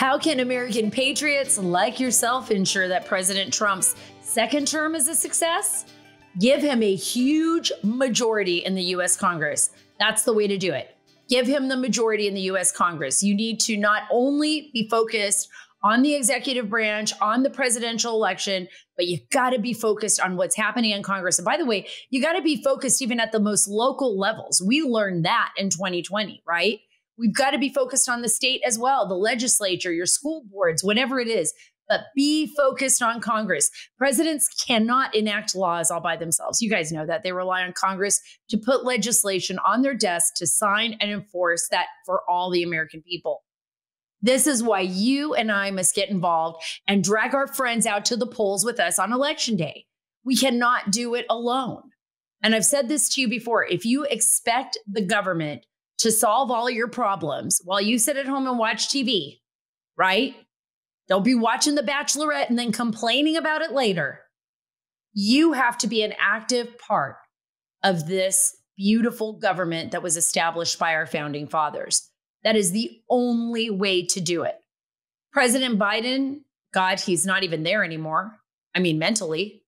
How can American patriots like yourself ensure that President Trump's second term is a success? Give him a huge majority in the U.S. Congress. That's the way to do it. Give him the majority in the U.S. Congress. You need to not only be focused on the executive branch, on the presidential election, but you got to be focused on what's happening in Congress. And by the way, you got to be focused even at the most local levels. We learned that in 2020, right? We've got to be focused on the state as well, the legislature, your school boards, whatever it is, but be focused on Congress. Presidents cannot enact laws all by themselves. You guys know that. They rely on Congress to put legislation on their desk to sign and enforce that for all the American people. This is why you and I must get involved and drag our friends out to the polls with us on Election Day. We cannot do it alone. And I've said this to you before. If you expect the government to solve all your problems while you sit at home and watch TV, right? They'll be watching The Bachelorette and then complaining about it later. You have to be an active part of this beautiful government that was established by our founding fathers. That is the only way to do it. President Biden, God, he's not even there anymore. I mean, mentally.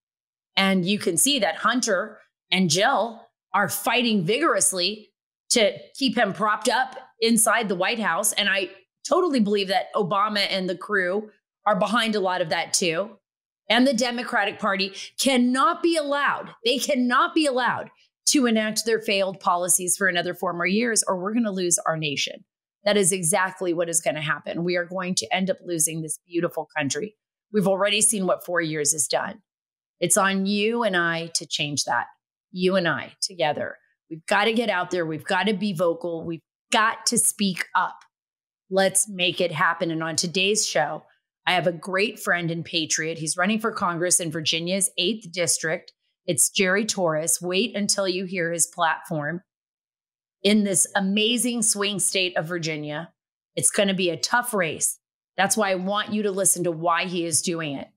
And you can see that Hunter and Jill are fighting vigorously to keep him propped up inside the White House. And I totally believe that Obama and the crew are behind a lot of that too. And the Democratic Party cannot be allowed. They cannot be allowed to enact their failed policies for another 4 more years, or we're going to lose our nation. That is exactly what is going to happen. We are going to end up losing this beautiful country. We've already seen what 4 years has done. It's on you and I to change that. You and I together. We've got to get out there. We've got to be vocal. We've got to speak up. Let's make it happen. And on today's show, I have a great friend and patriot. He's running for Congress in Virginia's 8th district. It's Jerry Torres. Wait until you hear his platform in this amazing swing state of Virginia. It's going to be a tough race. That's why I want you to listen to why he is doing it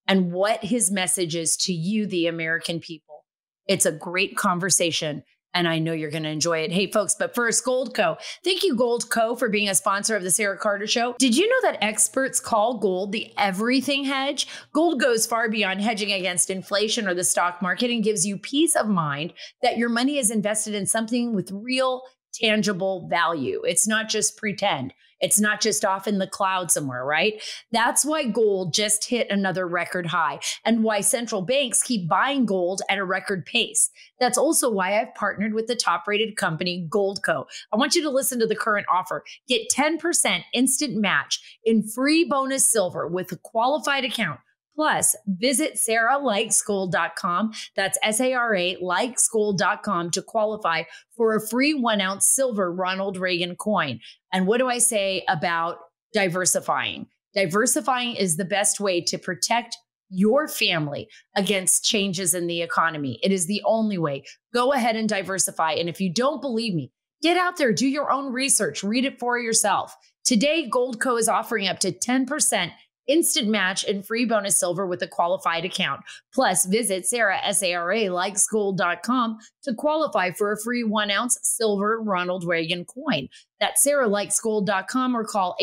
and what his message is to you, the American people. It's a great conversation, and I know you're going to enjoy it. Hey, folks, but first, Goldco. Thank you, Goldco, for being a sponsor of the Sara Carter Show. Did you know that experts call gold the everything hedge? Gold goes far beyond hedging against inflation or the stock market and gives you peace of mind that your money is invested in something with real, tangible value. It's not just pretend. It's not just off in the cloud somewhere, right? That's why gold just hit another record high and why central banks keep buying gold at a record pace. That's also why I've partnered with the top-rated company, Goldco. I want you to listen to the current offer. Get 10% instant match in free bonus silver with a qualified account. Plus, visit SaraLikesGold.com. That's S-A-R-A, likesgold.com to qualify for a free 1-ounce silver Ronald Reagan coin. And what do I say about diversifying? Diversifying is the best way to protect your family against changes in the economy. It is the only way. Go ahead and diversify. And if you don't believe me, get out there, do your own research, read it for yourself. Today, Goldco is offering up to 10% instant match and free bonus silver with a qualified account. Plus, visit SaraLikesGold.com to qualify for a free 1-ounce silver Ronald Reagan coin. That's SaraLikesGold.com or call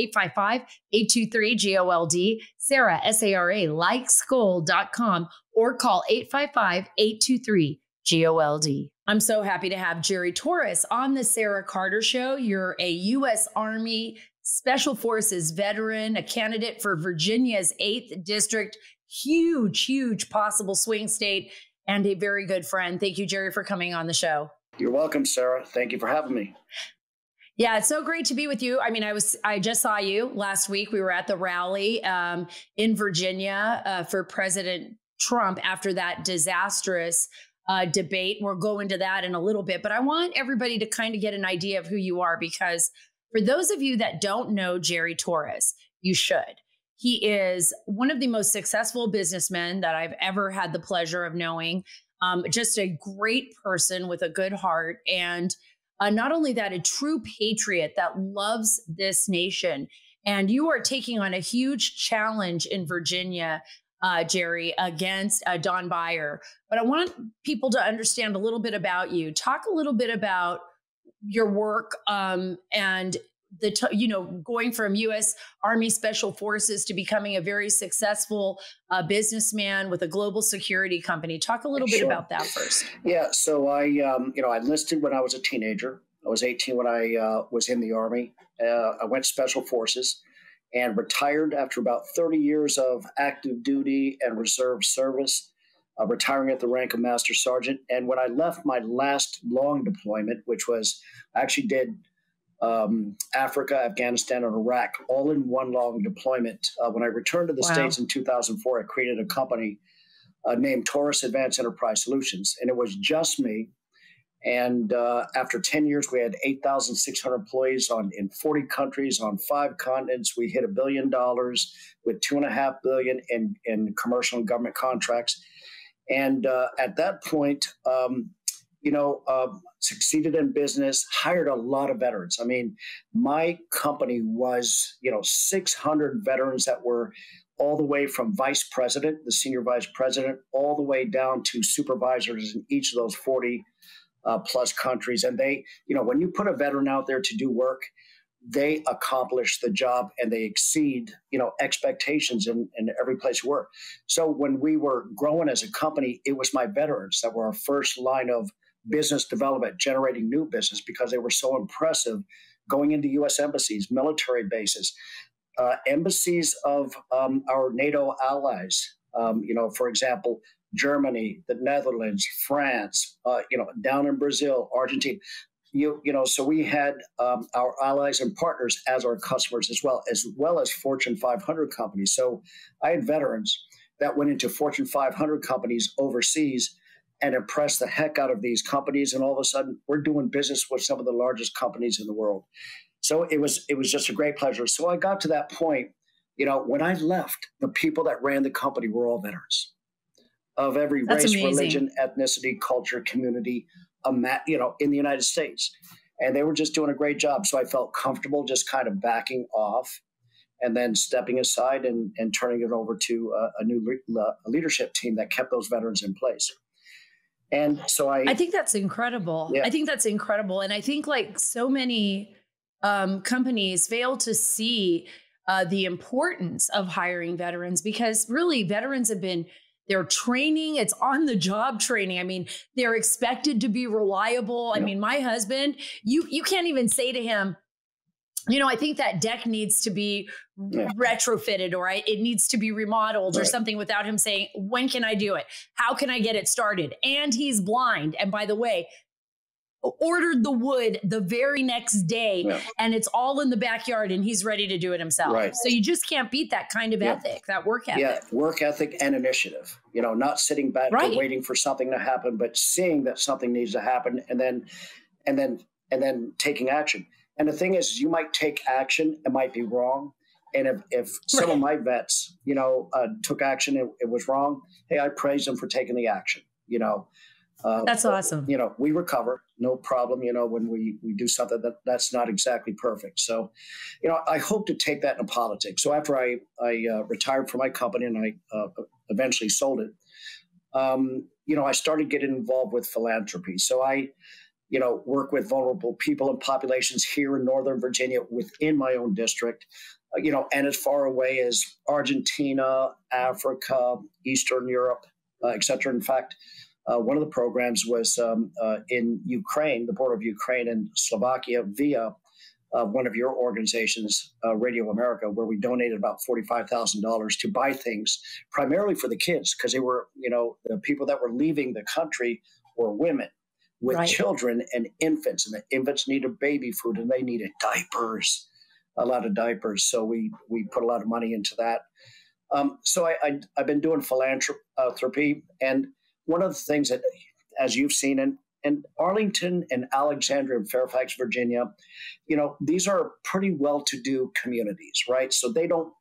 855-823-GOLD. Sara, SaraLikesGold.com or call 855-823-GOLD. I'm so happy to have Jerry Torres on the Sara Carter Show. You're a U.S. Army Special Forces veteran, a candidate for Virginia's 8th district, huge possible swing state, and a very good friend. Thank you, Jerry, for coming on the show. You're welcome, Sarah. Thank you for having me. Yeah, it's so great to be with you. I mean, I just saw you last week. We were at the rally in Virginia for President Trump after that disastrous debate. We'll go into that in a little bit, but I want everybody to kind of get an idea of who you are, because for those of you that don't know Jerry Torres, you should. He is one of the most successful businessmen that I've ever had the pleasure of knowing. Just a great person with a good heart. And not only that, a true patriot that loves this nation. And you are taking on a huge challenge in Virginia, Jerry, against Don Beyer. But I want people to understand a little bit about you. Talk a little bit about your work and going from U.S. Army Special Forces to becoming a very successful businessman with a global security company. Talk a little bit about that first. Yeah. So I enlisted when I was a teenager. I was 18 when I was in the Army. I went Special Forces and retired after about 30 years of active duty and reserve service, retiring at the rank of Master Sergeant. And when I left my last long deployment, which was, I actually did Africa, Afghanistan, and Iraq, all in one long deployment. When I returned to the States in 2004, I created a company named Torres Advanced Enterprise Solutions, and it was just me. And after 10 years, we had 8,600 employees in 40 countries on 5 continents. We hit $1 billion with $2.5 billion in commercial and government contracts. And at that point, succeeded in business, hired a lot of veterans. I mean, my company was, 600 veterans that were all the way from vice president, the senior vice president, all the way down to supervisors in each of those 40 plus countries. And they, when you put a veteran out there to do work, they accomplish the job and they exceed, expectations in every place we work. So when we were growing as a company, it was my veterans that were our first line of business development, generating new business because they were so impressive going into U.S. embassies, military bases, embassies of our NATO allies, for example, Germany, the Netherlands, France, down in Brazil, Argentina. So we had our allies and partners as our customers as well as Fortune 500 companies. So I had veterans that went into Fortune 500 companies overseas and impressed the heck out of these companies. And all of a sudden, we're doing business with some of the largest companies in the world. So it was just a great pleasure. So I got to that point, when I left, the people that ran the company were all veterans of every race, religion, ethnicity, culture, community, in the United States. And they were just doing a great job. So I felt comfortable just kind of backing off and then stepping aside and turning it over to a new leadership team that kept those veterans in place. And so I think that's incredible. Yeah. I think that's incredible. And I think like so many companies fail to see the importance of hiring veterans because really veterans have been their training, it's on the job training. I mean, they're expected to be reliable. I mean, my husband, you can't even say to him, I think that deck needs to be retrofitted or it needs to be remodeled or something without him saying, when can I do it? How can I get it started? And he's blind. And by the way, ordered the wood the very next day and it's all in the backyard and he's ready to do it himself. Right. So you just can't beat that kind of ethic, that work ethic. Yeah, work ethic and initiative, not sitting back and waiting for something to happen, but seeing that something needs to happen and then taking action. And the thing is, you might take action, it might be wrong. And if some of my vets, took action, it was wrong. Hey, I praise them for taking the action, That's awesome. We recover, no problem, when we do something that's not exactly perfect. So, I hope to take that into politics. So after I retired from my company and I eventually sold it, I started getting involved with philanthropy. So I, work with vulnerable people and populations here in Northern Virginia within my own district, and as far away as Argentina, Africa, Eastern Europe, et cetera. In fact, one of the programs was in Ukraine, the border of Ukraine and Slovakia, via one of your organizations, Radio America, where we donated about $45,000 to buy things primarily for the kids because they were, the people that were leaving the country were women with children and infants, and the infants needed baby food and they needed diapers, a lot of diapers. So we put a lot of money into that. So I've been doing philanthropy, and one of the things that, as you've seen in Arlington and Alexandria and Fairfax, Virginia, these are pretty well-to-do communities, right? So they don't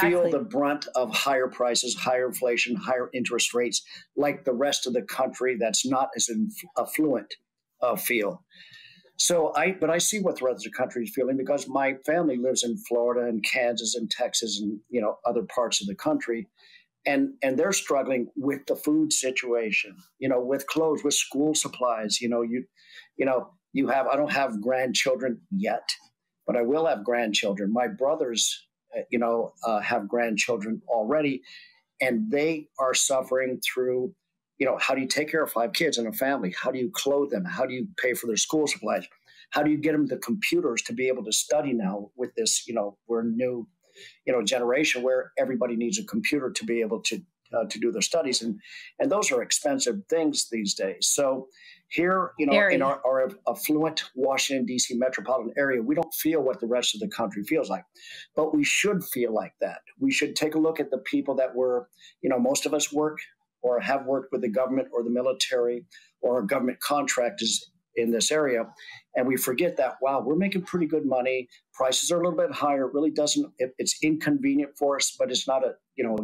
feel the brunt of higher prices, higher inflation, higher interest rates like the rest of the country that's not as affluent feel. But I see what the rest of the country is feeling because my family lives in Florida and Kansas and Texas and, other parts of the country. And they're struggling with the food situation, with clothes, with school supplies. I don't have grandchildren yet, but I will have grandchildren. My brothers, have grandchildren already, and they are suffering through, how do you take care of 5 kids in a family? How do you clothe them? How do you pay for their school supplies? How do you get them the computers to be able to study now with this, we're new, generation where everybody needs a computer to be able to do their studies. And those are expensive things these days. So here, in our affluent Washington, D.C. metropolitan area, we don't feel what the rest of the country feels like. But we should feel like that. We should take a look at the people that were, most of us work or have worked with the government or the military or government contractors in this area. And we forget that, wow, we're making pretty good money. Prices are a little bit higher. It really it's inconvenient for us, but it's not a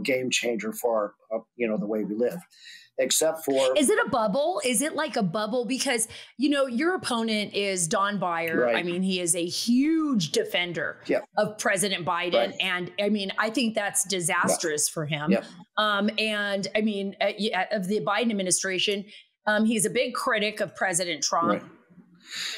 game changer for our, the way we live. Except for... Is it a bubble? Is it like a bubble? Because, your opponent is Don Beyer. Right. I mean, he is a huge defender of President Biden. Right. And I mean, I think that's disastrous for him. And I mean, of the Biden administration, he's a big critic of President Trump. Right.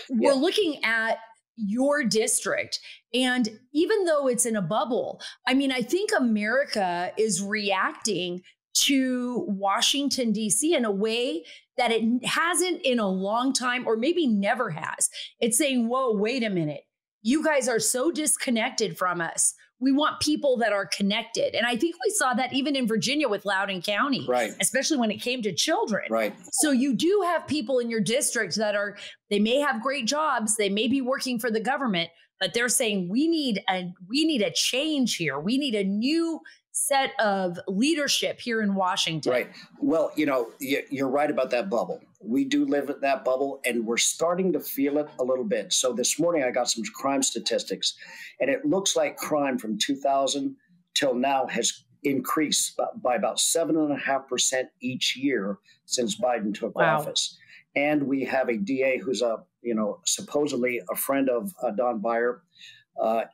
We're looking at your district. And even though it's in a bubble, I mean, I think America is reacting to Washington, D.C. in a way that it hasn't in a long time, or maybe never has. It's saying, whoa, wait a minute. You guys are so disconnected from us. We want people that are connected. And I think we saw that even in Virginia with Loudoun County, right, especially when it came to children. Right. So you do have people in your district that they may have great jobs. They may be working for the government, but they're saying we need a change here. We need a new set of leadership here in Washington. Right. Well, you're right about that bubble. We do live in that bubble, and we're starting to feel it a little bit. So this morning I got some crime statistics, and it looks like crime from 2000 till now has increased by about 7.5% each year since Biden took office. And we have a DA who's supposedly a friend of Don Beyer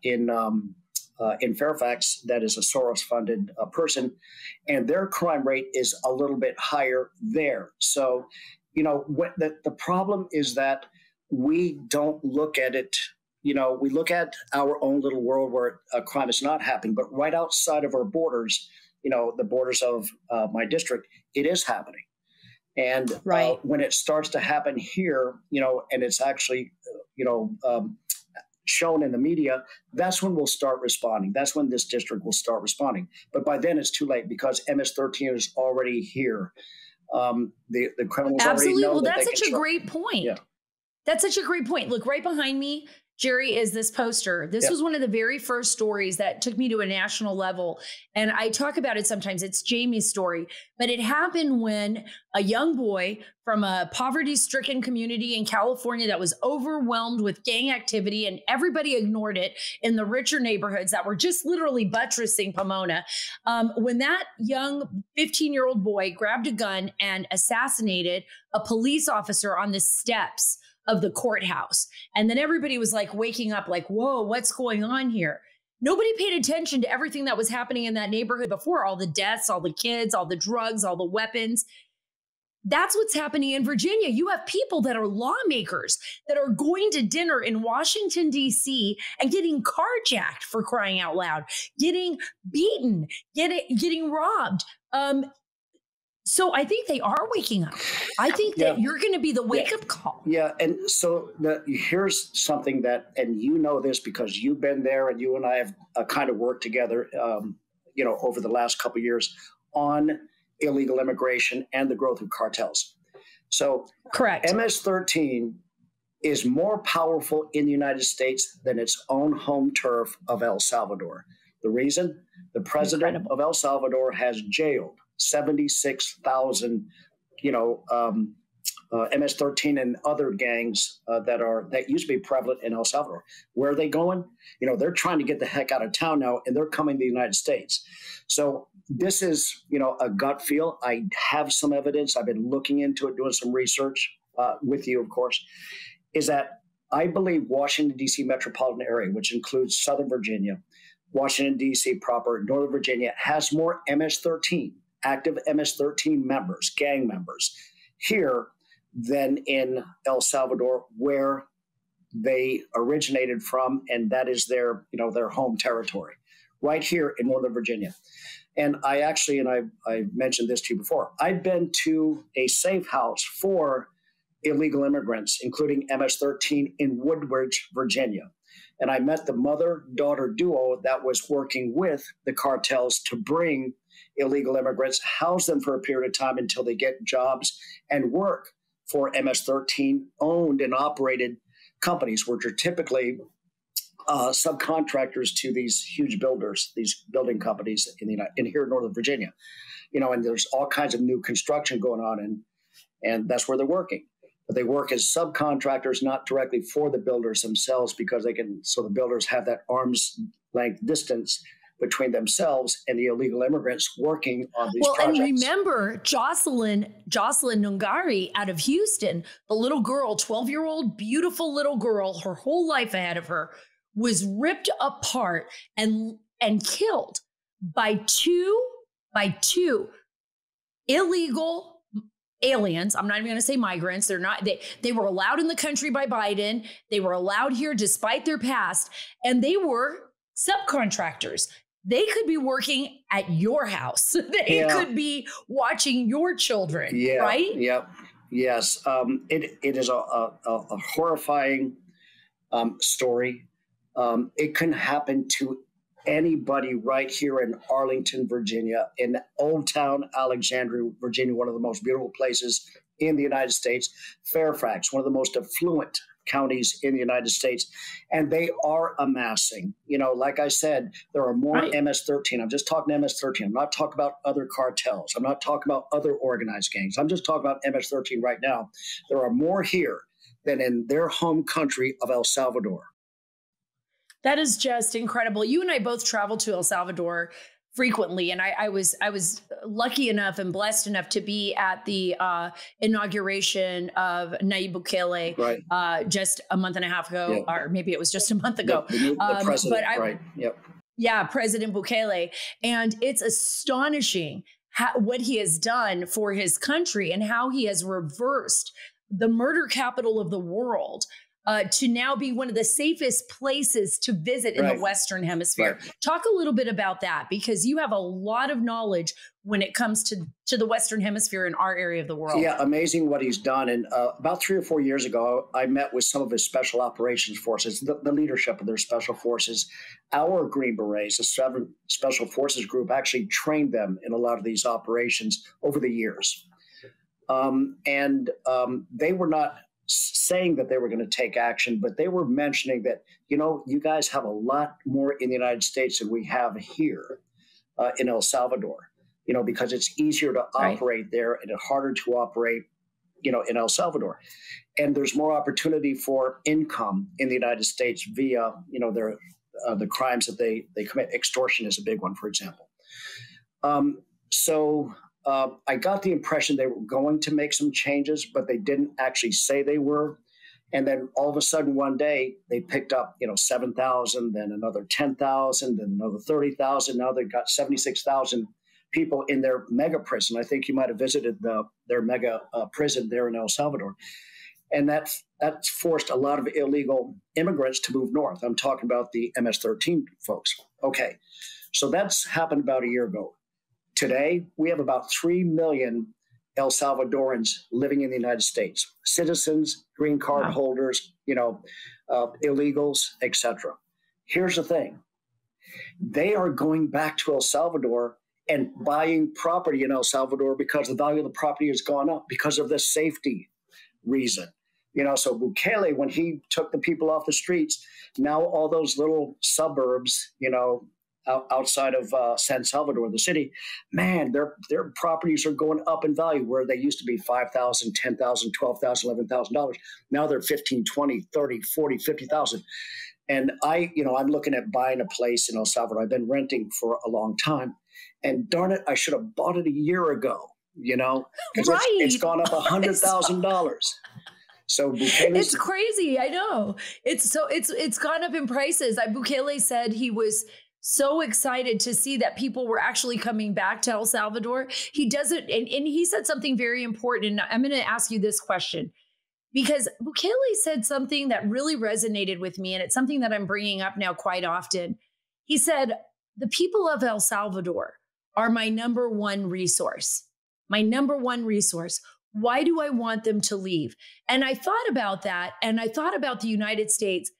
in Fairfax, that is a Soros-funded person, and their crime rate is a little bit higher there. So, the problem is that we don't look at it. We look at our own little world where crime is not happening, but right outside of our borders, the borders of my district, it is happening. And when it starts to happen here, and it's actually, shown in the media, that's when we'll start responding. That's when this district will start responding. But by then it's too late because MS-13 is already here. The criminals already know. Well, that's such a great point. Yeah. That's such a great point. Look, right behind me, Jerry, is this poster. This was one of the very first stories that took me to a national level. And I talk about it sometimes. It's Jamie's story. But it happened when a young boy from a poverty-stricken community in California that was overwhelmed with gang activity, and everybody ignored it in the richer neighborhoods that were just literally buttressing Pomona. When that young 15-year-old boy grabbed a gun and assassinated a police officer on the steps of the courthouse. And then everybody was like waking up like, whoa, what's going on here? Nobody paid attention to everything that was happening in that neighborhood before, all the deaths, all the kids, all the drugs, all the weapons. That's what's happening in Virginia. You have people that are lawmakers that are going to dinner in Washington, D.C. and getting carjacked, for crying out loud, getting beaten, getting robbed. So I think they are waking up. I think that you're going to be the wake-up call. Yeah, and so here's something that, and you know this because you've been there, and you and I have kind of worked together, over the last couple of years on illegal immigration and the growth of cartels. So correct. MS-13 is more powerful in the United States than its own home turf of El Salvador. The reason? The president of El Salvador has jailed 76,000, MS-13 and other gangs that used to be prevalent in El Salvador. Where are they going? They're trying to get the heck out of town now, and they're coming to the United States. So this is, a gut feel. I have some evidence. I've been looking into it, doing some research with you, of course, is that I believe Washington, D.C. metropolitan area, which includes Southern Virginia, Washington, D.C. proper, Northern Virginia, has more MS-13, active MS-13 members, gang members, here than in El Salvador, where they originated from, and that is their, their home territory, right here in Northern Virginia. And I actually, and I mentioned this to you before, I've been to a safe house for illegal immigrants, including MS-13 in Woodbridge, Virginia. And I met the mother-daughter duo that was working with the cartels to bring illegal immigrants, house them for a period of time until they get jobs and work for MS-13 owned and operated companies, which are typically subcontractors to these huge builders, these building companies in here in Northern Virginia. And there's all kinds of new construction going on, and that's where they're working. But they work as subcontractors, not directly for the builders themselves, because so the builders have that arm's length distance between themselves and the illegal immigrants working on these projects. And remember, Jocelyn Nungari out of Houston, the little girl, 12-year-old, beautiful little girl, her whole life ahead of her, was ripped apart and killed by two illegal aliens. I'm not even going to say migrants. They're not, they were allowed in the country by Biden. They were allowed here despite their past, and they were subcontractors. They could be working at your house. They could be watching your children, right? Yep. Yes. It is a horrifying story. It can happen to anybody right here in Arlington, Virginia, in Old Town Alexandria, Virginia, one of the most beautiful places in the United States, Fairfax, one of the most affluent counties in the United States, and they are amassing. Like I said, there are more MS-13. I'm just talking MS-13. I'm not talking about other cartels. I'm not talking about other organized gangs. I'm just talking about MS-13 right now. There are more here than in their home country of El Salvador. That is just incredible. You and I both travel to El Salvador frequently, and I was lucky enough and blessed enough to be at the inauguration of Nayib Bukele just a month and a half ago, or maybe it was just a month ago. The president, Yep. Yeah, President Bukele, and it's astonishing what he has done for his country and how he has reversed the murder capital of the world. To now be one of the safest places to visit in the Western Hemisphere. Talk a little bit about that, because you have a lot of knowledge when it comes to the Western Hemisphere in our area of the world. Yeah, amazing what he's done. And about 3 or 4 years ago, I met with some of his special operations forces, the leadership of their special forces. Our Green Berets, the 7th Special Forces Group, actually trained them in a lot of these operations over the years. They were not saying that they were going to take action, but they were mentioning that, you guys have a lot more in the United States than we have here in El Salvador, because it's easier to operate there and harder to operate, in El Salvador. And there's more opportunity for income in the United States via, the crimes that they commit. Extortion is a big one, for example. I got the impression they were going to make some changes, but they didn't actually say they were. And then all of a sudden one day they picked up, 7,000, then another 10,000, then another 30,000. Now they've got 76,000 people in their mega prison. I think you might have visited their mega prison there in El Salvador. And that's forced a lot of illegal immigrants to move north. I'm talking about the MS-13 folks. Okay, so that's happened about a year ago. Today, we have about 3 million El Salvadorans living in the United States, citizens, green card holders, illegals, etc. Here's the thing. They are going back to El Salvador and buying property in El Salvador because the value of the property has gone up because of the safety reason. So Bukele, when he took the people off the streets, now all those little suburbs, outside of San Salvador, the city, man, their properties are going up in value, where they used to be $5,000, $10,000, $12,000, $11,000. Now they're $15,000, $20,000, $30,000, $40,000, $50,000. And I'm looking at buying a place in El Salvador. I've been renting for a long time, and darn it, I should have bought it a year ago. Because it's gone up $100,000. So it's crazy. I know. It's gone up in prices. Bukele said he was so excited to see that people were actually coming back to El Salvador. He doesn't, and he said something very important. And I'm going to ask you this question, because Bukele said something that really resonated with me, and it's something that I'm bringing up now quite often. He said, the people of El Salvador are my number one resource. My number one resource. Why do I want them to leave? And I thought about that, and I thought about the United States.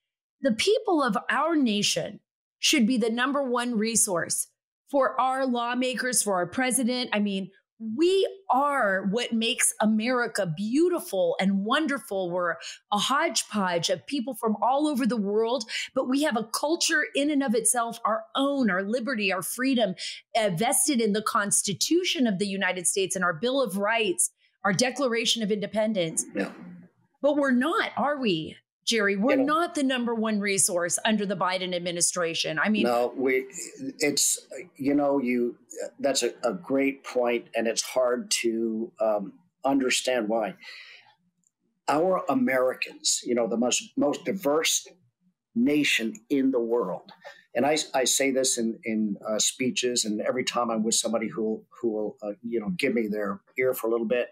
The people of our nation should be the number one resource for our lawmakers, for our president. I mean, we are what makes America beautiful and wonderful. We're a hodgepodge of people from all over the world, but we have a culture in and of itself, our own, our liberty, our freedom, vested in the Constitution of the United States and our Bill of Rights, our Declaration of Independence. Yeah. But we're not, are we, Jerry? We're not the number one resource under the Biden administration. I mean, no, it's, that's a great point, and it's hard to understand why. Our Americans, the most diverse nation in the world, and I say this in speeches, and every time I'm with somebody who will give me their ear for a little bit,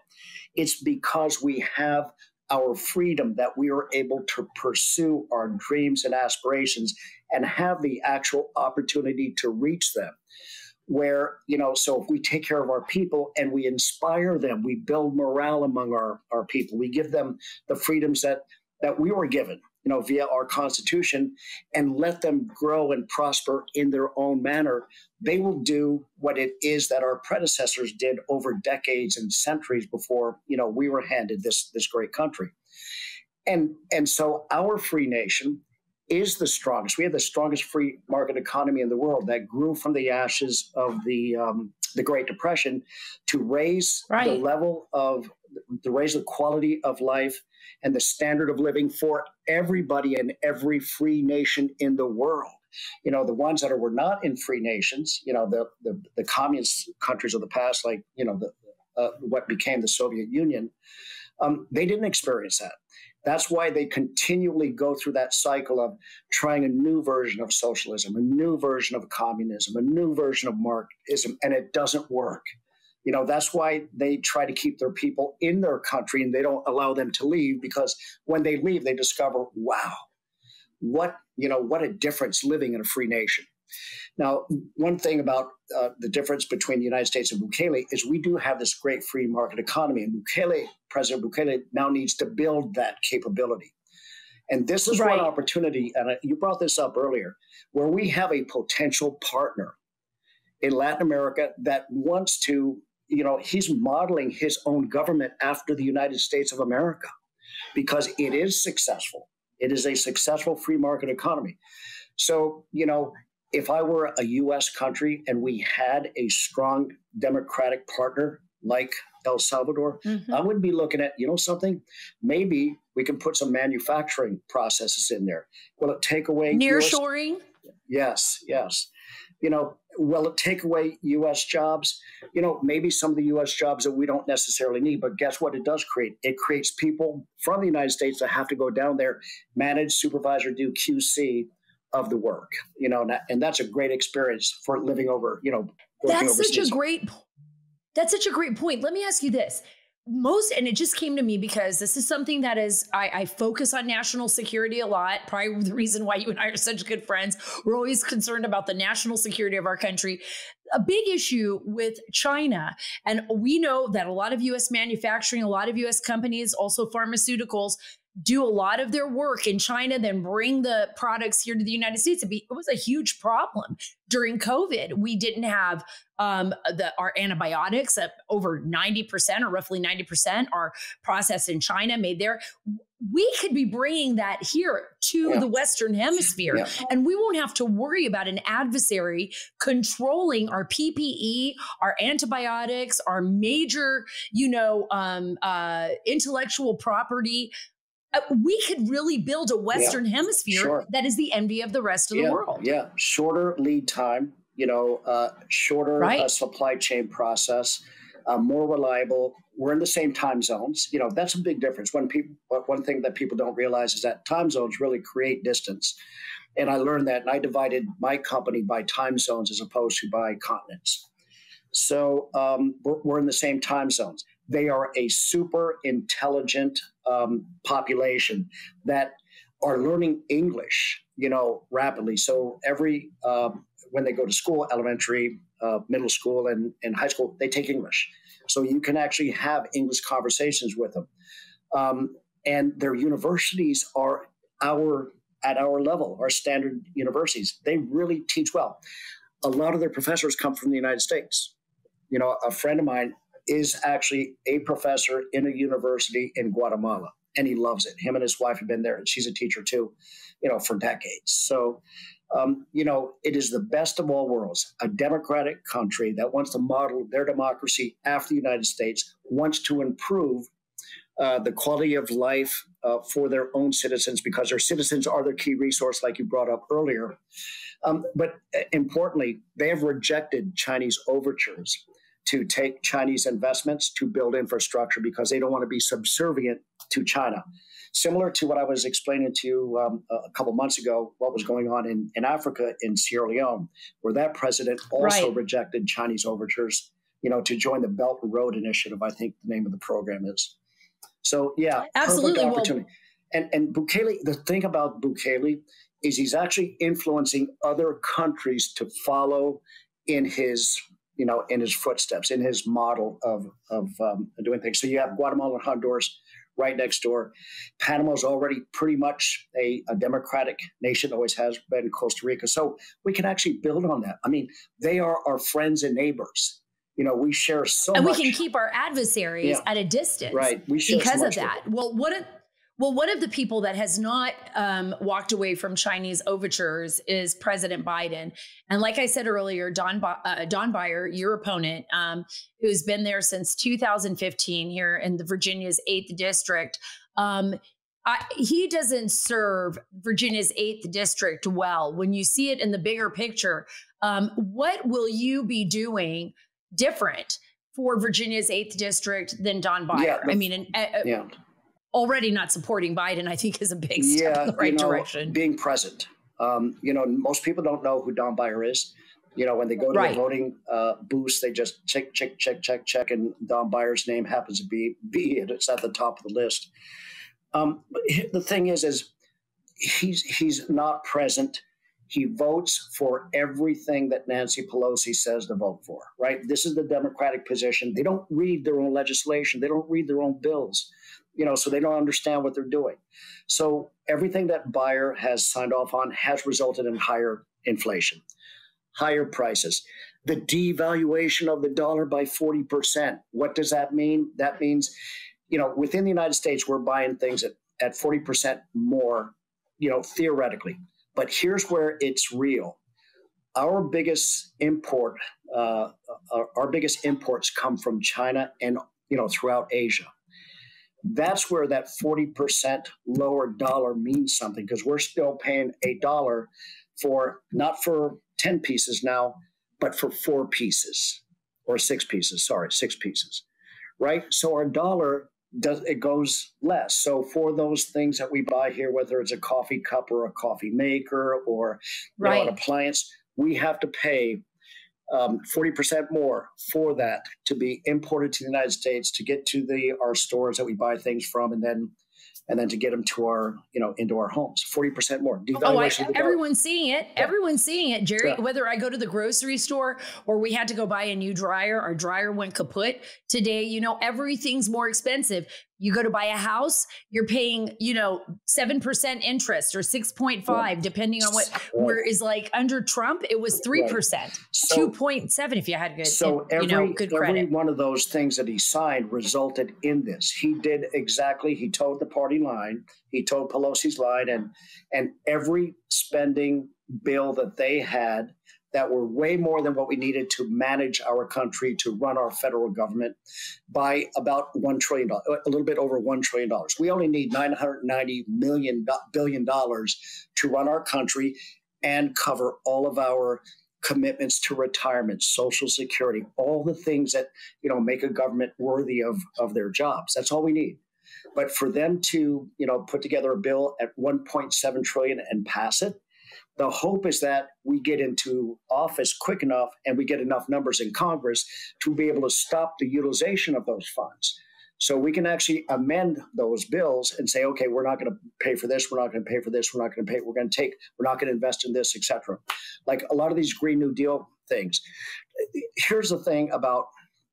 it's because we have our freedom that we are able to pursue our dreams and aspirations and have the actual opportunity to reach them. Where, so if we take care of our people and we inspire them, we build morale among our people, we give them the freedoms that we were given, via our Constitution, and let them grow and prosper in their own manner, they will do what it is that our predecessors did over decades and centuries before, we were handed this great country. And so our free nation is the strongest. We have the strongest free market economy in the world that grew from the ashes of the Great Depression to raise the level of, to raise the quality of life and the standard of living for everybody in every free nation in the world. The ones that were not in free nations, the communist countries of the past, like, what became the Soviet Union, they didn't experience that. That's why they continually go through that cycle of trying a new version of socialism, a new version of communism, a new version of Marxism, and it doesn't work. That's why they try to keep their people in their country and they don't allow them to leave, because when they leave, they discover, wow, what a difference living in a free nation. Now, one thing about the difference between the United States and Bukele is we do have this great free market economy, and President Bukele now needs to build that capability. And this is one opportunity, and you brought this up earlier, where we have a potential partner in Latin America that wants to, he's modeling his own government after the United States of America, because it is successful. It is a successful free market economy. So, if I were a U.S. country and we had a strong democratic partner like El Salvador, I would be looking at, something, maybe we can put some manufacturing processes in there. Will it take away nearshoring? Yes. Will it take away U.S. jobs? Maybe some of the U.S. jobs that we don't necessarily need, but guess what it does create? It creates people from the United States that have to go down there, manage, supervise, or do QC of the work, and that's a great experience for living over, That's such a great point. Let me ask you this. And it just came to me because this is something that is, I focus on national security a lot. Probably the reason why you and I are such good friends. We're always concerned about the national security of our country. A big issue with China. And we know that a lot of U.S. manufacturing, a lot of U.S. companies, also pharmaceuticals, do a lot of their work in China, then bring the products here to the United States. It was a huge problem during COVID. We didn't have our antibiotics, over 90% or roughly 90% are processed in China, made there. We could be bringing that here to the Western Hemisphere, and we won't have to worry about an adversary controlling our PPE, our antibiotics, our major, intellectual property. We could really build a Western Hemisphere that is the envy of the rest of the world. Yeah, shorter lead time, shorter supply chain process, more reliable. We're in the same time zones. That's a big difference. One thing that people don't realize is that time zones really create distance. And I learned that, and I divided my company by time zones as opposed to by continents. So we're in the same time zones. They are a super intelligent population that are learning English, rapidly. So when they go to school, elementary, middle school, and high school, they take English. So you can actually have English conversations with them. And their universities are at our level, our standard universities. They really teach well. A lot of their professors come from the United States. A friend of mine is actually a professor in a university in Guatemala, and he loves it. Him and his wife have been there, and she's a teacher too, for decades. So, it is the best of all worlds. A democratic country that wants to model their democracy after the United States, wants to improve the quality of life for their own citizens, because their citizens are their key resource, like you brought up earlier. But importantly, they have rejected Chinese overtures to take Chinese investments to build infrastructure because they don't want to be subservient to China. Similar to what I was explaining to you a couple months ago, what was going on in Africa, in Sierra Leone, where that president also rejected Chinese overtures, to join the Belt and Road Initiative, I think the name of the program is. So, yeah, absolutely. Perfect opportunity. And Bukele, the thing about Bukele is he's actually influencing other countries to follow in his footsteps, in his model of doing things. So you have Guatemala and Honduras right next door. Panama's already pretty much a democratic nation, always has been. Costa Rica. So we can actually build on that. I mean, they are our friends and neighbors. We share so much. And we can keep our adversaries at a distance. Right. We share because so of that. One of the people that has not walked away from Chinese overtures is President Biden. And like I said earlier, Don Beyer, your opponent, who's been there since 2015 here in the Virginia's 8th District, he doesn't serve Virginia's 8th District well. When you see it in the bigger picture, what will you be doing different for Virginia's 8th District than Don Beyer? Already not supporting Biden, I think, is a big step in the right direction. Being present. Most people don't know who Don Beyer is. When they go to the voting booths, they just check, and Don Beyer's name happens to be it. It's at the top of the list. The thing is he's not present. He votes for everything that Nancy Pelosi says to vote for, right? This is the Democratic position. They don't read their own legislation. They don't read their own bills. So they don't understand what they're doing. So everything that Beyer has signed off on has resulted in higher inflation, higher prices, the devaluation of the dollar by 40%. What does that mean? That means, within the United States, we're buying things at 40% more, theoretically. But here's where it's real. Our biggest imports come from China and, throughout Asia. That's where that 40% lower dollar means something, because we're still paying $1 not for 10 pieces now, but for 4 pieces or 6 pieces. Sorry, 6 pieces, right? So our dollar goes less. So for those things that we buy here, whether it's a coffee cup or a coffee maker or an appliance, we have to pay 40% more for that to be imported to the United States, to get to our stores that we buy things from, and then to get them to our, into our homes. 40% more. Everyone's seeing it. Yeah. Everyone's seeing it, Jerry. Yeah. Whether I go to the grocery store or we had to go buy a new dryer, our dryer went kaput today. Everything's more expensive. You go to buy a house, you're paying, 7% interest or 6.5, depending on where is like under Trump, it was 3%, 2.7 if you had good, good credit. Every one of those things that he signed resulted in this. He did exactly, he toed the party line, he toed Pelosi's line, and every spending bill that they had that were way more than what we needed to manage our country, to run our federal government, by about $1 trillion, a little bit over $1 trillion. We only need $990 billion to run our country and cover all of our commitments to retirement, Social Security, all the things that make a government worthy of their jobs. That's all we need. But for them to put together a bill at $1.7 trillion and pass it, The hope is that we get into office quick enough and we get enough numbers in Congress to be able to stop the utilization of those funds. So we can actually amend those bills and say, okay, we're not going to pay for this, we're not going to pay for this, we're not going to pay, we're not going to invest in this, etc. Like a lot of these Green New Deal things. Here's the thing about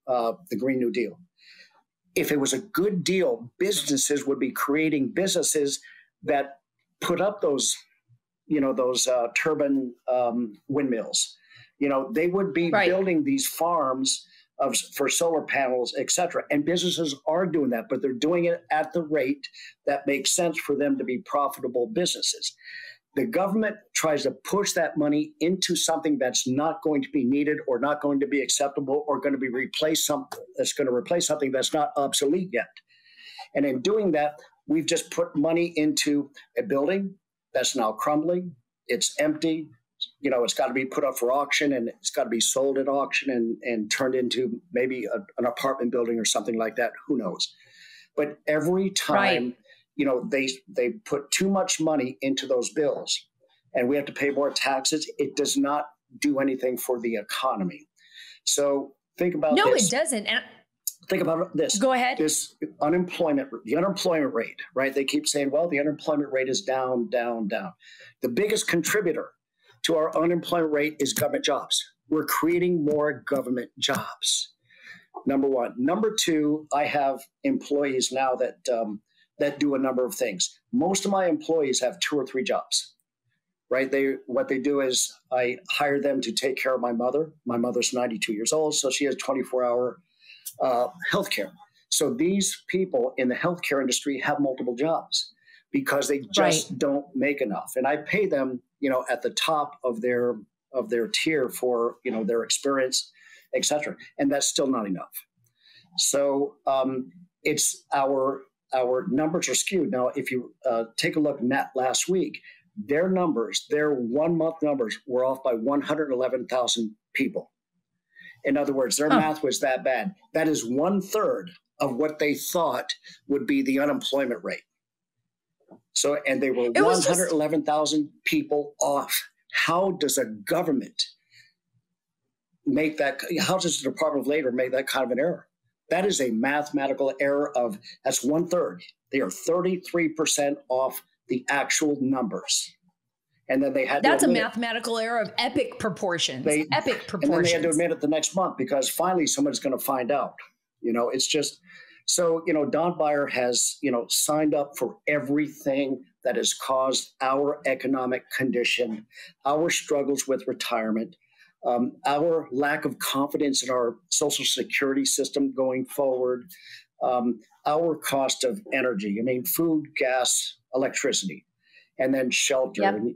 the Green New Deal. If it was a good deal, businesses would be creating businesses that put up those turbine windmills. They would be building these farms for solar panels, et cetera. And businesses are doing that, but they're doing it at the rate that makes sense for them to be profitable businesses. The government tries to push that money into something that's not going to be needed or not going to be acceptable or going to be replace something that's not obsolete yet. And in doing that, we've just put money into a building that's now crumbling. It's empty. It's got to be put up for auction and it's got to be sold at auction and turned into maybe an apartment building or something like that. Who knows? But every time, they put too much money into those bills and we have to pay more taxes. It does not do anything for the economy. So think about this. No, it doesn't. And think about this. Go ahead. The unemployment rate, right? They keep saying, well, the unemployment rate is down, down, down. The biggest contributor to our unemployment rate is government jobs. We're creating more government jobs. Number one. Number two, I have employees now that do a number of things. Most of my employees have 2 or 3 jobs, right? What they do is I hire them to take care of my mother. My mother's 92 years old, so she has 24-hour healthcare. So these people in the healthcare industry have multiple jobs because they just don't make enough. And I pay them, at the top of their tier for, their experience, et cetera. And that's still not enough. So it's our numbers are skewed. Now, if you take a look at last week, their 1 month numbers were off by 111,000 people. In other words, their math was that bad. That is 1/3 of what they thought would be the unemployment rate. So, and they were 111,000 people off. How does a government make that? How does the Department of Labor make that kind of an error? That is a mathematical error that's 1/3. They are 33% off the actual numbers. And then they had That's a mathematical error of epic proportions. Epic proportions. And then they had to admit it the next month because finally somebody's going to find out. It's just so, Don Beyer has, signed up for everything that has caused our economic condition, our struggles with retirement, our lack of confidence in our Social Security system going forward, our cost of energy. I mean, food, gas, electricity, and then shelter. Yep. And,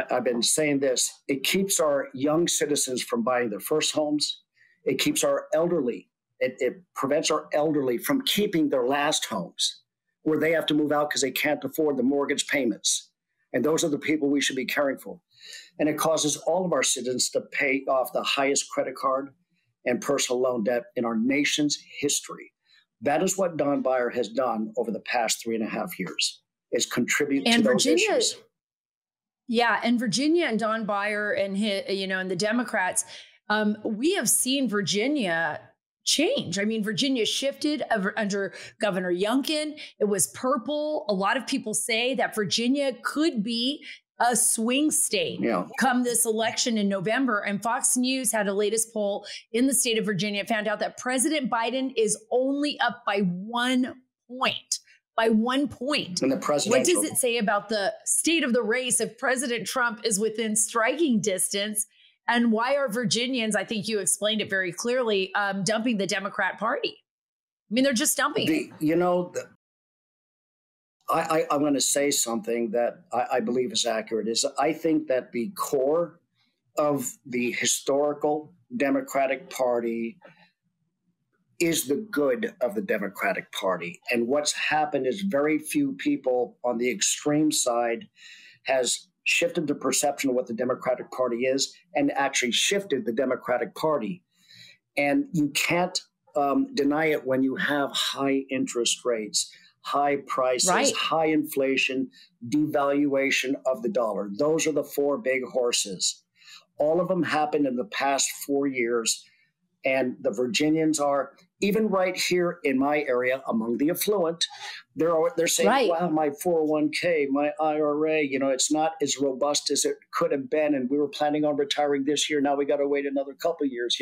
I've been saying this, it keeps our young citizens from buying their first homes. It keeps our elderly, it prevents our elderly from keeping their last homes where they have to move out because they can't afford the mortgage payments. And those are the people we should be caring for. And it causes all of our citizens to pay off the highest credit card and personal loan debt in our nation's history. That is what Don Beyer has done over the past 3.5 years, is contribute to those issues. Yeah, and Virginia and Don Beyer and and the Democrats, we have seen Virginia change. I mean, Virginia shifted under Governor Youngkin. It was purple. A lot of people say that Virginia could be a swing state come this election in November. And Fox News had a latest poll in the state of Virginia, found out that President Biden is only up by 1 point. By 1 point. In the presidential. What does it say about the state of the race if President Trump is within striking distance? And why are Virginians, I think you explained it very clearly, dumping the Democrat Party? I mean, they're just dumping it. I'm going to say something that I believe is accurate. Is I think that the core of the historical Democratic Party is the good of the Democratic Party. And what's happened is very few people on the extreme side has shifted the perception of what the Democratic Party is and actually shifted the Democratic Party. And you can't deny it when you have high interest rates, high prices, Right. high inflation, devaluation of the dollar. Those are the four big horses. All of them happened in the past 4 years. And the Virginians are, even right here in my area, among the affluent, they're saying, Right. wow, my 401k, my IRA, it's not as robust as it could have been. And we were planning on retiring this year. Now we got to wait another couple of years,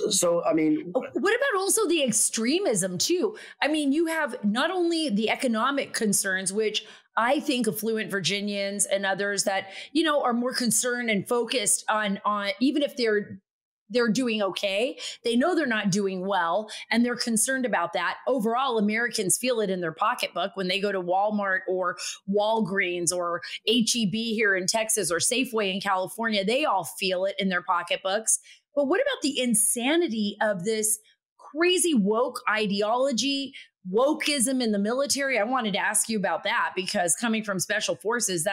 So, I mean, what about also the extremism too? I mean, you have not only the economic concerns, which I think affluent Virginians and others that, are more concerned and focused on even if they're doing okay, they know they're not doing well, and they're concerned about that. Overall, Americans feel it in their pocketbook when they go to Walmart or Walgreens or H-E-B here in Texas or Safeway in California. They all feel it in their pocketbooks. But what about the insanity of this crazy woke ideology, wokeism in the military? I wanted to ask you about that because coming from special forces,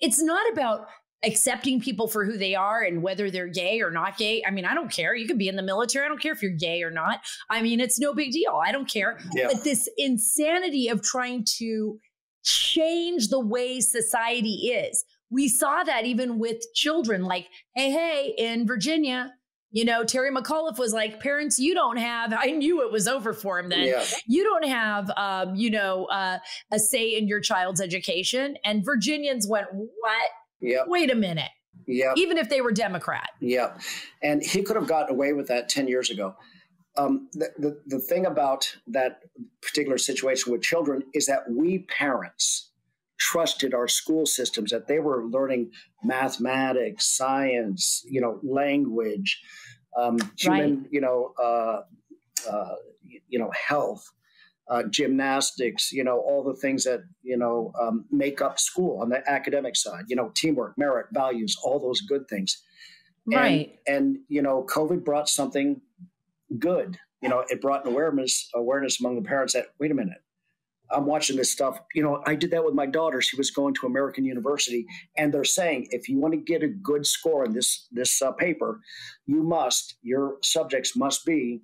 it's not about accepting people for who they are and whether they're gay or not gay. I mean, I don't care. You could be in the military. I don't care if you're gay or not. I mean, it's no big deal. I don't care. Yeah. But this insanity of trying to change the way society is. We saw that even with children, like, hey, in Virginia, Terry McAuliffe was like, parents, you don't have, I knew it was over for him then. Yeah. You don't have, a say in your child's education. And Virginians went, what? Yeah. Wait a minute. Yeah. Even if they were Democrat. Yeah. And he could have gotten away with that 10 years ago. The thing about that particular situation with children is that we parents trusted our school systems, that they were learning mathematics, science, language, human, health, gymnastics, all the things that, make up school on the academic side, teamwork, merit, values, all those good things. Right. And COVID brought something good. It brought an awareness among the parents that, wait a minute, I'm watching this stuff. I did that with my daughter. She was going to American University, and they're saying, if you want to get a good score in this paper, your subjects must be,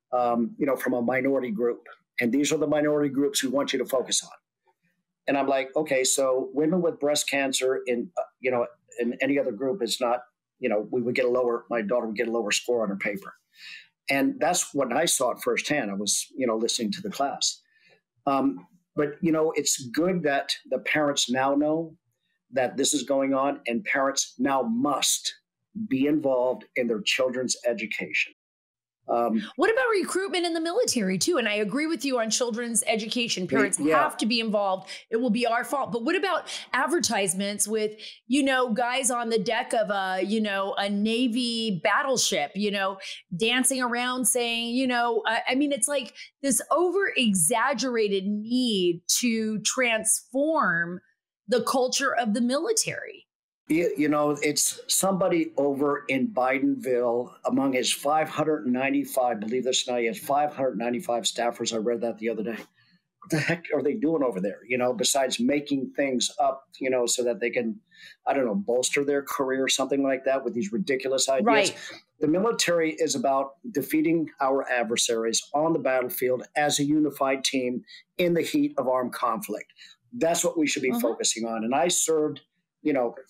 from a minority group. And these are the minority groups we want you to focus on. And I'm like, okay, so women with breast cancer in any other group is not, my daughter would get a lower score on her paper. And that's when I saw it firsthand. I was, listening to the class. But it's good that the parents now know that this is going on, and parents now must be involved in their children's education. What about recruitment in the military too? And I agree with you on children's education. Parents have to be involved. It will be our fault. But what about advertisements with, guys on the deck of a Navy battleship, dancing around saying, I mean, it's like this over exaggerated need to transform the culture of the military. It's somebody over in Bidenville among his 595, believe this or not, he has 595 staffers. I read that the other day. What the heck are they doing over there, besides making things up, so that they can, bolster their career or something like that with these ridiculous ideas. Right. The military is about defeating our adversaries on the battlefield as a unified team in the heat of armed conflict. That's what we should be focusing on. And I served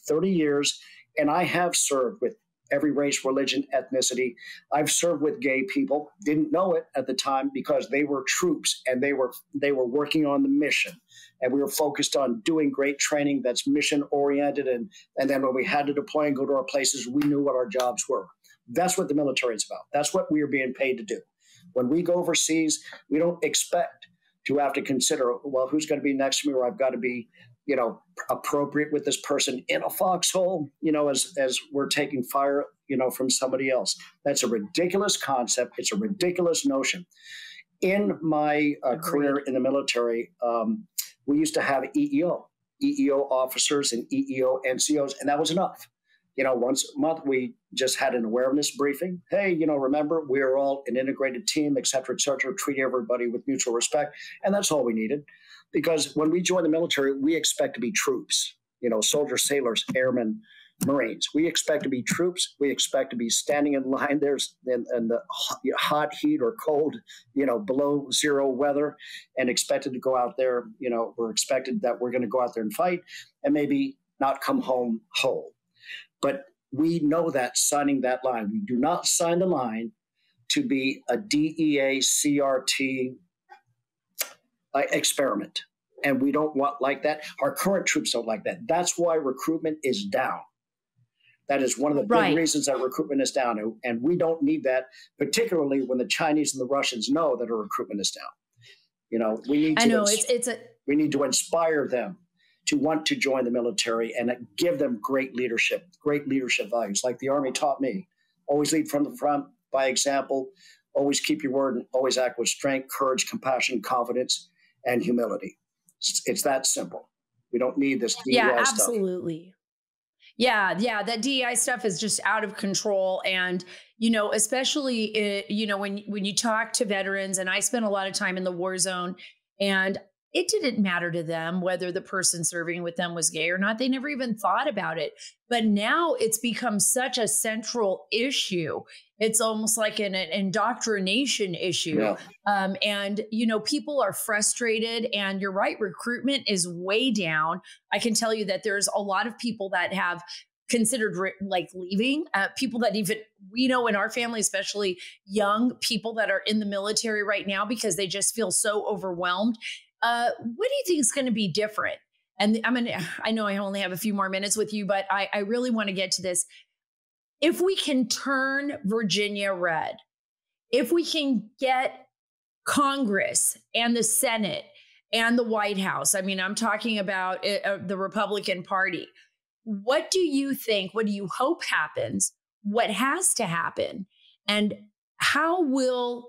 30 years, and I have served with every race, religion, ethnicity. I've served with gay people, didn't know it at the time because they were troops and they were working on the mission. And we were focused on doing great training that's mission oriented. And then when we had to deploy and go to our places, we knew what our jobs were. That's what the military is about. That's what we are being paid to do. When we go overseas, we don't expect to have to consider, well, who's going to be next to me, or I've got to be appropriate with this person in a foxhole, as we're taking fire, from somebody else. That's a ridiculous concept. It's a ridiculous notion. In my career in the military, we used to have EEO officers and EEO NCOs, and that was enough. Once a month, we just had an awareness briefing. Hey, remember, we are all an integrated team, et cetera, treat everybody with mutual respect. And that's all we needed. Because when we join the military, we expect to be troops, soldiers, sailors, airmen, Marines. We expect to be troops. We expect to be standing in line there in the hot heat or cold, below zero weather, and expected to go out there. We're expected that we're going to go out there and fight and maybe not come home whole. But we know that signing that line, we do not sign the line to be a DEA CRT experiment. And we don't want like that. Our current troops don't like that. That's why recruitment is down. That is one of the big reasons that recruitment is down. And we don't need that, particularly when the Chinese and the Russians know that our recruitment is down. We need to inspire them to want to join the military and give them great leadership values, like the Army taught me. Always lead from the front by example, always keep your word, and always act with strength, courage, compassion, confidence, and humility. It's that simple. We don't need this DEI stuff. Yeah, absolutely. Yeah, that DEI stuff is just out of control. And, especially, when you talk to veterans, and I spent a lot of time in the war zone, and it didn't matter to them whether the person serving with them was gay or not. They never even thought about it. But now it's become such a central issue. It's almost like an indoctrination issue. Yeah. And, people are frustrated, and you're right. Recruitment is way down. I can tell you that there's a lot of people that have considered leaving, people that even we know in our family, especially young people that are in the military right now because they just feel so overwhelmed. What do you think is going to be different? And I know I only have a few more minutes with you, but I really want to get to this. If we can turn Virginia red, if we can get Congress and the Senate and the White House, I'm talking about the Republican Party. What do you think? What do you hope happens? What has to happen? And how will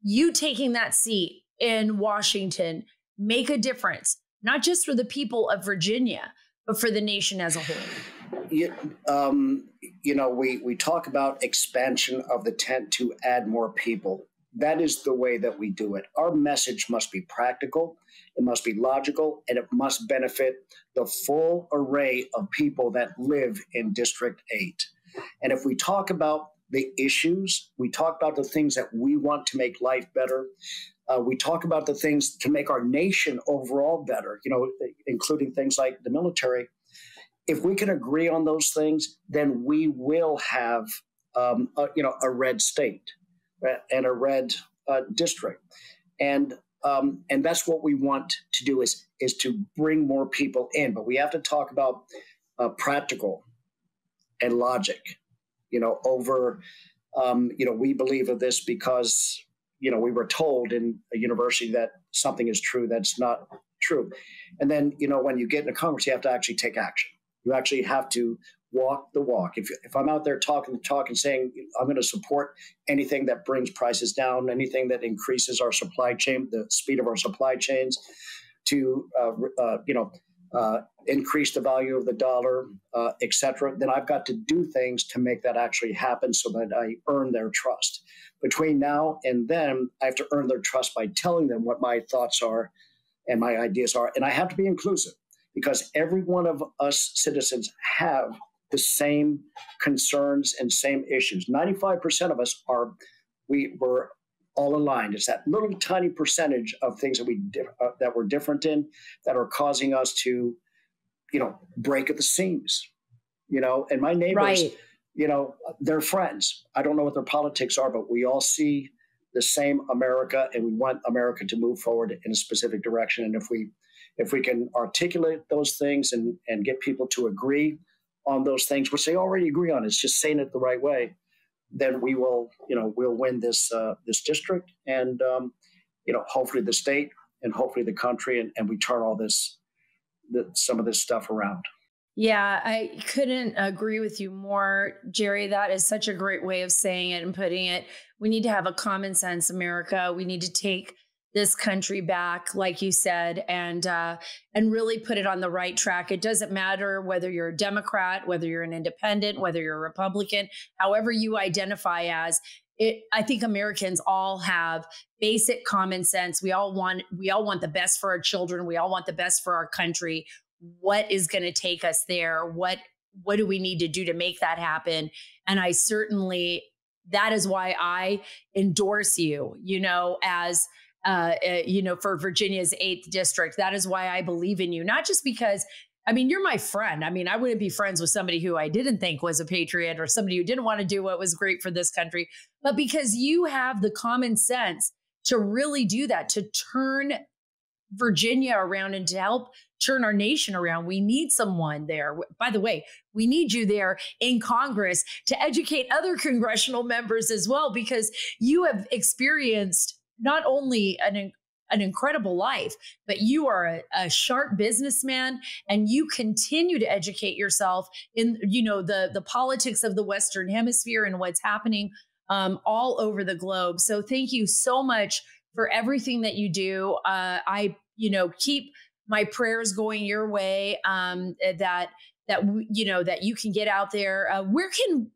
you taking that seat in Washington make a difference, not just for the people of Virginia, but for the nation as a whole? We talk about expansion of the tent to add more people. That is the way that we do it. Our message must be practical, it must be logical, and it must benefit the full array of people that live in District 8. And if we talk about the issues, we talk about the things that we want to make life better, we talk about the things to make our nation overall better, including things like the military. If we can agree on those things, then we will have, a red state and a red district, and that's what we want to do is to bring more people in. But we have to talk about practical and logic, over. We believe of this because we were told in a university that something is true that's not true. And then, when you get into Congress, you have to actually take action. You actually have to walk the walk. If I'm out there talking the talk and saying I'm going to support anything that brings prices down, anything that increases our supply chain, the speed of our supply chains, to increase the value of the dollar, et cetera, then I've got to do things to make that actually happen so that I earn their trust. Between now and then, I have to earn their trust by telling them what my thoughts are and my ideas are. And I have to be inclusive because every one of us citizens have the same concerns and same issues. 95% of us we're all aligned. It's that little tiny percentage of things that we're different in that are causing us to, break at the seams, and my neighbors, right. They're friends. I don't know what their politics are, but we all see the same America, and we want America to move forward in a specific direction. And if we can articulate those things and get people to agree on those things, which they already agree on, it's just saying it the right way, then we will, we'll win this district and, hopefully the state and hopefully the country, and we turn all some of this stuff around. Yeah, I couldn't agree with you more, Jerry. That is such a great way of saying it and putting it. We need to have a common sense America. We need to take this country back, like you said, and really put it on the right track. It doesn't matter whether you're a Democrat, whether you're an independent, whether you're a Republican, however you identify as. I think Americans all have basic common sense. We all want the best for our children. We all want the best for our country. What is going to take us there? What what do we need to do to make that happen? And I certainly, that is why I endorse you, as, for Virginia's 8th district. That is why I believe in you, not just because, you're my friend. I wouldn't be friends with somebody who I didn't think was a patriot or somebody who didn't want to do what was great for this country, but because you have the common sense to really do that, to turn Virginia around and to help turn our nation around. We need someone there. By the way, we need you there in Congress to educate other congressional members as well, because you have experienced not only an incredible life, but you are a sharp businessman, and you continue to educate yourself in, the politics of the Western Hemisphere and what's happening all over the globe. So thank you so much for everything that you do. I keep my prayers going your way, that you can get out there. Where can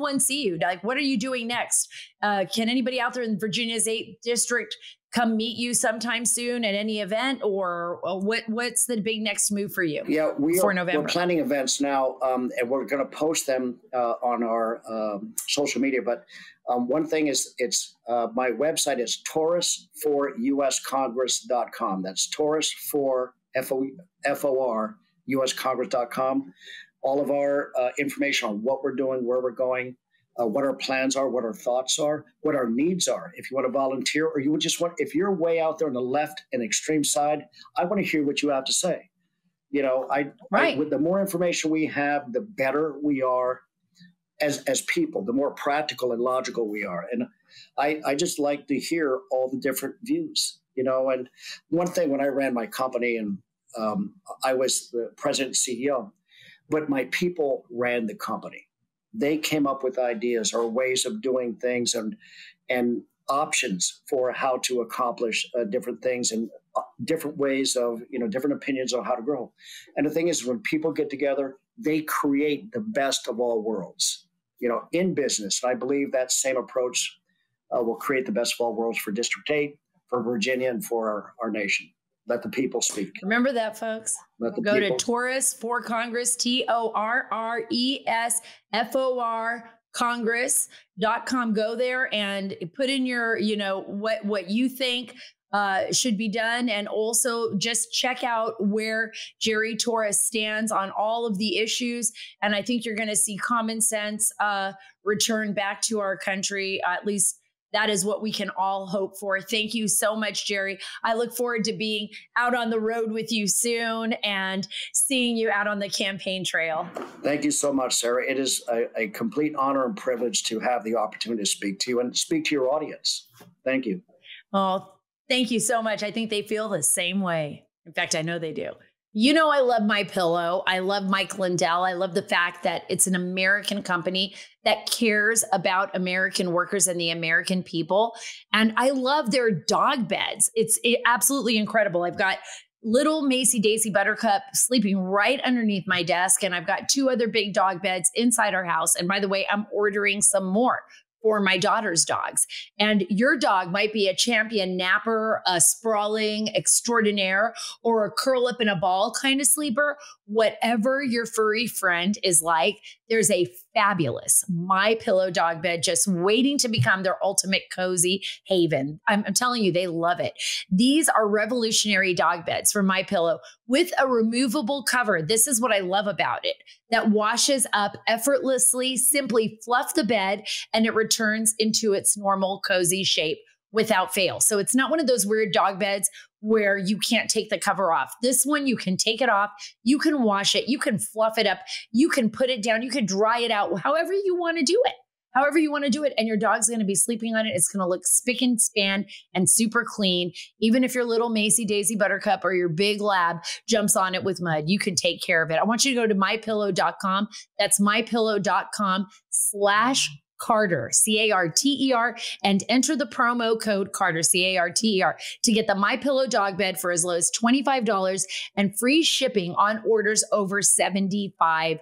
one see you? Like, what are you doing next? Can anybody out there in Virginia's 8th district come meet you sometime soon at any event, or what's the big next move for you? Yeah, November? We're planning events now, and we're going to post them on our social media. But one thing is, it's my website is Torres4USCongress.com. That's Torres for FOR USCongress.com. All of our information on what we're doing, where we're going, what our plans are, what our thoughts are, what our needs are. If you want to volunteer, or you would just if you're way out there on the left and extreme side, I want to hear what you have to say. With the more information we have, the better we are as people, the more practical and logical we are. And I just like to hear all the different views, and one thing, when I ran my company, and I was the president and CEO, but my people ran the company. They came up with ideas or ways of doing things and options for how to accomplish different things, and different ways of, different opinions on how to grow. And the thing is, when people get together, they create the best of all worlds, in business. And I believe that same approach will create the best of all worlds for District 8, for Virginia, and for our nation. Let the people speak. Remember that, folks. Go to Torres for Congress, TORRESFOR Congress.com. Go there and put in your, what you think should be done. And also just check out where Jerry Torres stands on all of the issues. And I think you're going to see common sense return back to our country. At least that is what we can all hope for. Thank you so much, Jerry. I look forward to being out on the road with you soon and seeing you out on the campaign trail. Thank you so much, Sarah. It is a complete honor and privilege to have the opportunity to speak to you and speak to your audience. Thank you. Oh, thank you so much. I think they feel the same way. In fact, I know they do. I love MyPillow. I love Mike Lindell. I love the fact that it's an American company that cares about American workers and the American people. And I love their dog beds. It's absolutely incredible. I've got little Macy Daisy Buttercup sleeping right underneath my desk. And I've got 2 other big dog beds inside our house. And by the way, I'm ordering some more for my daughter's dogs. And your dog might be a champion napper, a sprawling extraordinaire, or a curl up in a ball kind of sleeper. Whatever your furry friend is like, there's a fabulous MyPillow dog bed just waiting to become their ultimate cozy haven. I'm telling you, they love it. These are revolutionary dog beds from MyPillow with a removable cover. This is what I love about it. That washes up effortlessly. Simply fluff the bed and it returns into its normal cozy shape without fail. So it's not one of those weird dog beds where you can't take the cover off. This one, you can take it off, you can wash it, you can fluff it up, you can put it down, you can dry it out, however you want to do it. However you want to do it. And your dog's going to be sleeping on it. It's going to look spick and span and super clean. Even if your little Macy Daisy Buttercup or your big lab jumps on it with mud, you can take care of it. I want you to go to mypillow.com. That's mypillow.com/Carter, CARTER, and enter the promo code Carter, CARTER, to get the MyPillow dog bed for as low as $25 and free shipping on orders over $75.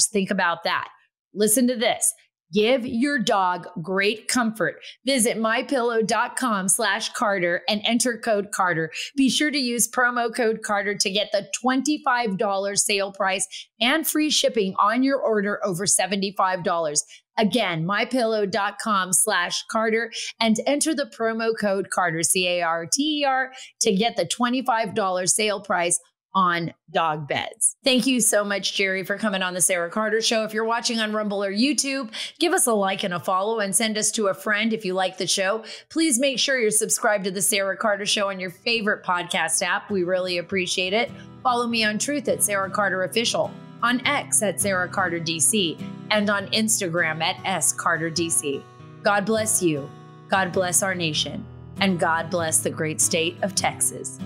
Think about that. Listen to this. Give your dog great comfort. Visit mypillow.com/Carter and enter code Carter. Be sure to use promo code Carter to get the $25 sale price and free shipping on your order over $75. Again, mypillow.com/Carter and enter the promo code Carter, CARTER, to get the $25 sale price on dog beds. Thank you so much, Jerry, for coming on the Sara Carter Show. If you're watching on Rumble or YouTube, give us a like and a follow and send us to a friend if you like the show. Please make sure you're subscribed to the Sara Carter Show on your favorite podcast app. We really appreciate it. Follow me on Truth at Sara Carter Official, on X at Sara Carter DC, and on Instagram at SCarterDC. God bless you. God bless our nation. And God bless the great state of Texas.